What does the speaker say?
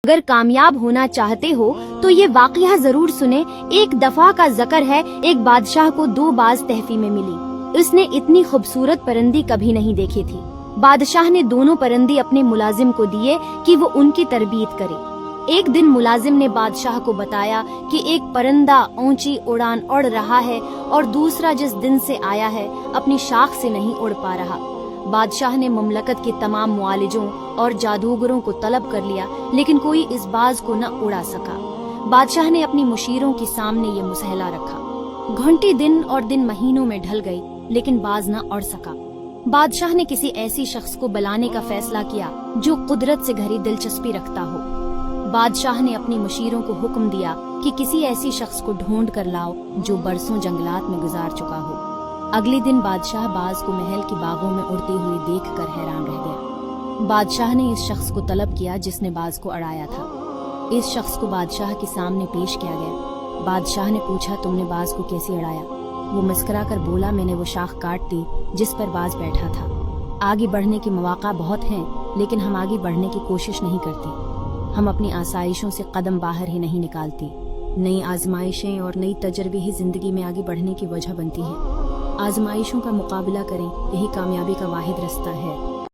اگر کامیاب ہونا چاہتے ہو تو یہ واقعہ ضرور سنیں۔ ایک دفعہ کا ذکر ہے، ایک بادشاہ کو 2 باز تحفی میں ملی۔ اس نے اتنی خوبصورت پرندی کبھی نہیں دیکھی تھی۔ بادشاہ نے دونوں پرندی اپنے ملازم کو دیے کہ وہ ان کی تربیت کرے۔ ایک دن ملازم نے بادشاہ کو بتایا کہ ایک پرندہ اونچی اڑان اڑ رہا ہے اور دوسرا جس دن سے آیا ہے اپنی شاخ سے نہیں اڑ پا رہا۔ بادشاہ نے مملکت کے تمام معالجوں اور جادوگروں کو طلب کر لیا، لیکن کوئی اس باز کو نہ اڑا سکا۔ بادشاہ نے اپنی مشیروں کے سامنے یہ مسئلہ رکھا۔ گھنٹی دن اور دن مہینوں میں ڈھل گئی، لیکن باز نہ اڑ سکا۔ بادشاہ نے کسی ایسی شخص کو بلانے کا فیصلہ کیا جو قدرت سے گہری دلچسپی رکھتا ہو۔ بادشاہ نے اپنی مشیروں کو حکم دیا کہ کسی ایسی شخص کو ڈھونڈ کر لاؤ جو برسوں جنگلات میں گزار چکا ہو۔ اگلے دن بادشاہ باز کو محل کی باغوں میں اڑتی ہوئی دیکھ کر حیران رہ گیا۔ بادشاہ نے اس شخص کو طلب کیا جس نے باز کو اڑایا تھا۔ اس شخص کو بادشاہ کے سامنے پیش کیا گیا۔ بادشاہ نے پوچھا، تم نے باز کو کیسے اڑایا؟ وہ مسکرا کر بولا، میں نے وہ شاخ کاٹ دی جس پر باز بیٹھا تھا۔ آگے بڑھنے کے مواقع بہت ہیں، لیکن ہم آگے بڑھنے کی کوشش نہیں کرتے۔ ہم اپنی آسائشوں سے قدم باہر ہی نہیں نکالتے۔ نئی آزمائشیں اور نئی تجربے ہی زندگی میں آگے بڑھنے کی وجہ بنتی ہیں۔ آزمائشوں کا مقابلہ کریں، یہی کامیابی کا واحد راستہ ہے۔